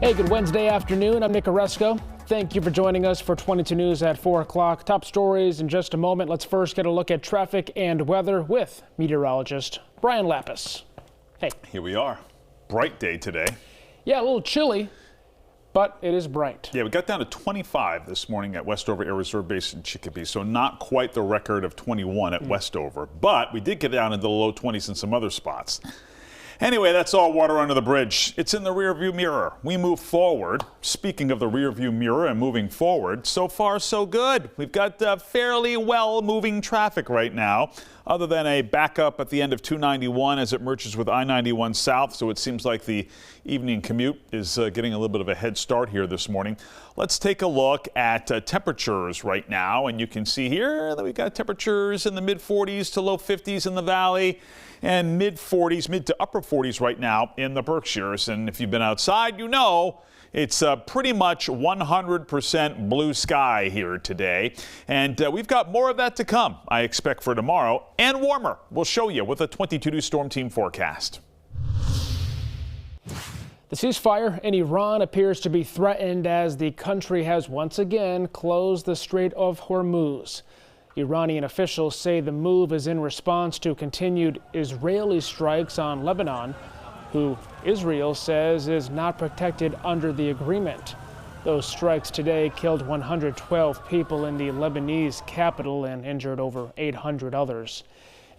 Hey, good Wednesday afternoon. I'm Nick Oresco. Thank you for joining us for 22 News at 4 o'clock. Top stories in just a moment. Let's first get a look at traffic and weather with meteorologist Brian Lapis. Hey. Here we are. Bright day today. Yeah, a little chilly, but it is bright. Yeah, we got down to 25 this morning at Westover Air Reserve Base in Chicopee, so not quite the record of 21 at Westover, but we did get down into the low 20s in some other spots. Anyway, that's all water under the bridge. It's in the rearview mirror. We move forward. Speaking of the rearview mirror and moving forward, so far so good. We've got fairly well moving traffic right now, other than a backup at the end of 291 as it merges with I-91 south. So it seems like the evening commute is getting a little bit of a head start here this morning. Let's take a look at temperatures right now. And you can see here that we've got temperatures in the mid 40s to low 50s in the valley, and mid 40s, mid to upper 40s right now in the Berkshires. And if you've been outside, you know it's pretty much 100% blue sky here today. And we've got more of that to come, I expect, for tomorrow, and warmer. We'll show you with a 22 News Storm Team forecast. The ceasefire in Iran appears to be threatened as the country has once again closed the Strait of Hormuz. Iranian officials say the move is in response to continued Israeli strikes on Lebanon, who Israel says is not protected under the agreement. Those strikes today killed 112 people in the Lebanese capital and injured over 800 others.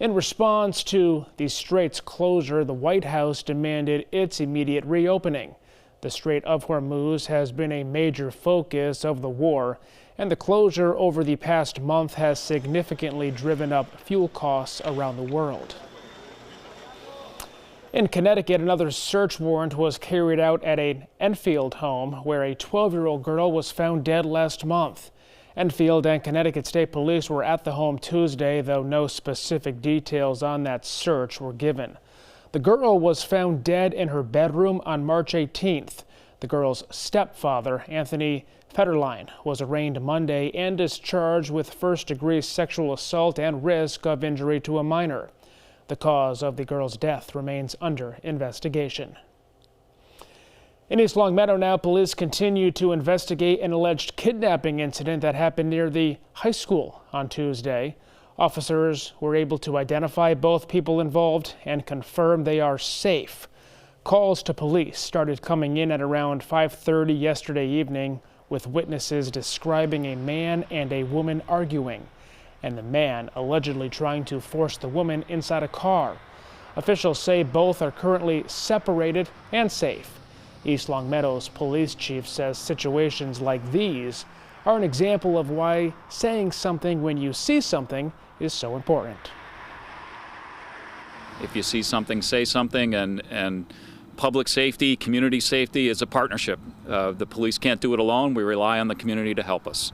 In response to the strait's closure, the White House demanded its immediate reopening. The Strait of Hormuz has been a major focus of the war, and the closure over the past month has significantly driven up fuel costs around the world. In Connecticut, another search warrant was carried out at an Enfield home where a 12-year-old girl was found dead last month. Enfield and Connecticut State Police were at the home Tuesday, though no specific details on that search were given. The girl was found dead in her bedroom on March 18th. The girl's stepfather, Anthony Federline, was arraigned Monday and is charged with first-degree sexual assault and risk of injury to a minor. The cause of the girl's death remains under investigation. In East Long Meadow now, police continue to investigate an alleged kidnapping incident that happened near the high school on Tuesday. Officers were able to identify both people involved and confirm they are safe. Calls to police started coming in at around 5:30 yesterday evening, with witnesses describing a man and a woman arguing, and the man allegedly trying to force the woman inside a car. Officials say both are currently separated and safe. East Long Meadow's police chief says situations like these are an example of why saying something when you see something is so important. If you see something, say something, and public safety, community safety is a partnership. The police can't do it alone. We rely on the community to help us.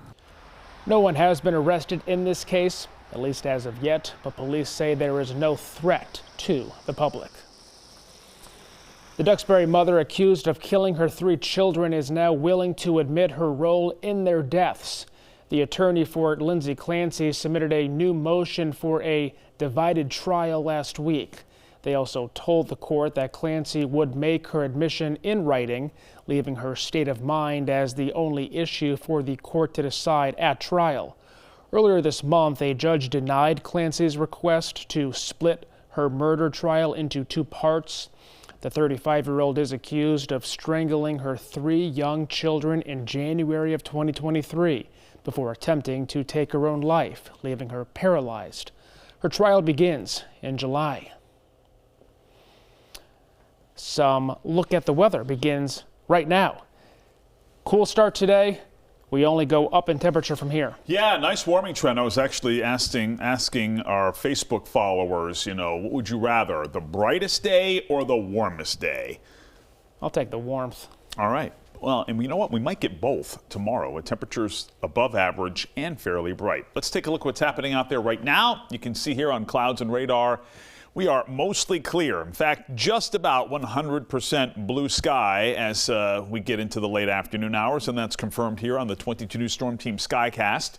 No one has been arrested in this case, at least as of yet, but police say there is no threat to the public. The Duxbury mother accused of killing her 3 children is now willing to admit her role in their deaths. The attorney for Lindsay Clancy submitted a new motion for a divided trial last week. They also told the court that Clancy would make her admission in writing, leaving her state of mind as the only issue for the court to decide at trial. Earlier this month, a judge denied Clancy's request to split her murder trial into 2 parts. The 35-year-old is accused of strangling her 3 young children in January of 2023 before attempting to take her own life, leaving her paralyzed. Her trial begins in July. Some look at the weather begins right now. Cool start today. We only go up in temperature from here. Yeah, nice warming trend. I was actually asking our Facebook followers, what would you rather, the brightest day or the warmest day? I'll take the warmth. All right. Well, and you know what? We might get both tomorrow with temperatures above average and fairly bright. Let's take a look at what's happening out there right now. You can see here on clouds and radar, we are mostly clear. In fact, just about 100% blue sky as we get into the late afternoon hours, and that's confirmed here on the 22 News Storm Team Skycast.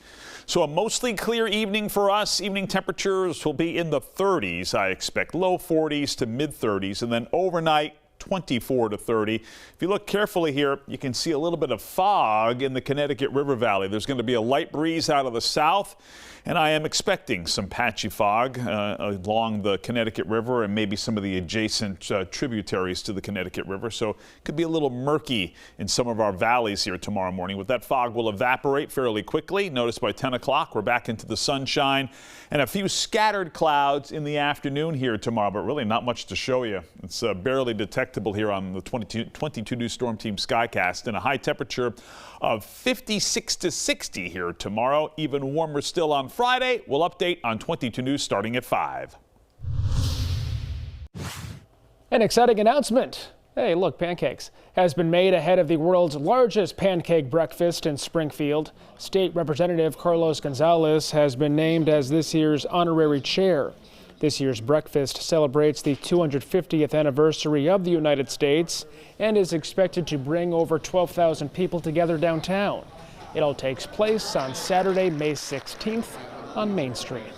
So a mostly clear evening for us. Evening temperatures will be in the 30s, I expect, low 40s to mid 30s, and then overnight 24 to 30. If you look carefully here, you can see a little bit of fog in the Connecticut River Valley. There's going to be a light breeze out of the south, and I am expecting some patchy fog along the Connecticut River and maybe some of the adjacent tributaries to the Connecticut River. So it could be a little murky in some of our valleys here tomorrow morning. But that fog will evaporate fairly quickly. Notice by 10 o'clock we're back into the sunshine and a few scattered clouds in the afternoon here tomorrow, but really not much to show you. It's barely detectable here on the 22 News Storm Team Skycast, and a high temperature of 56 to 60 here tomorrow. Even warmer still on Friday. We'll update on 22 News starting at 5. An exciting announcement. Hey, look, pancakes has been made ahead of the world's largest pancake breakfast in Springfield. State Representative Carlos Gonzalez has been named as this year's honorary chair. This year's breakfast celebrates the 250th anniversary of the United States and is expected to bring over 12,000 people together downtown. It all takes place on Saturday, May 16th on Main Street.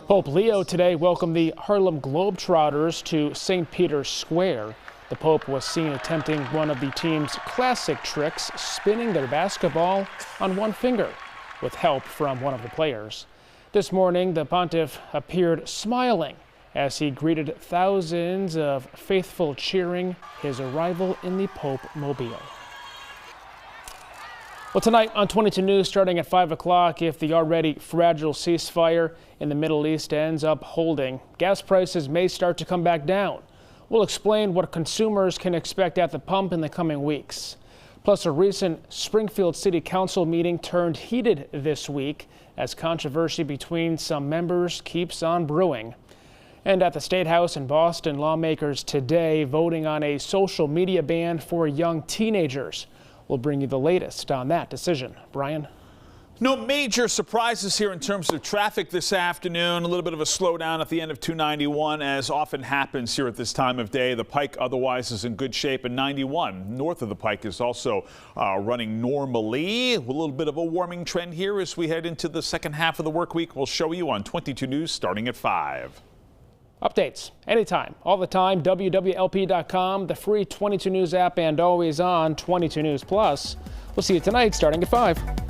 Pope Leo today welcomed the Harlem Globetrotters to St. Peter's Square. The Pope was seen attempting one of the team's classic tricks, spinning their basketball on one finger, with help from one of the players. This morning, the pontiff appeared smiling as he greeted thousands of faithful cheering his arrival in the Pope Mobile. Well, tonight on 22 News, starting at 5 o'clock, if the already fragile ceasefire in the Middle East ends up holding, gas prices may start to come back down. We'll explain what consumers can expect at the pump in the coming weeks. Plus, a recent Springfield City Council meeting turned heated this week as controversy between some members keeps on brewing. And at the State House in Boston, lawmakers today voting on a social media ban for young teenagers. We'll bring you the latest on that decision. Brian? No major surprises here in terms of traffic this afternoon. A little bit of a slowdown at the end of 291, as often happens here at this time of day. The Pike otherwise is in good shape, and 91 north of the Pike is also running normally. A little bit of a warming trend here as we head into the second half of the work week. We'll show you on 22 News starting at 5. Updates anytime, all the time, wwlp.com, the free 22 News app, and always on 22 News Plus. We'll see you tonight starting at 5.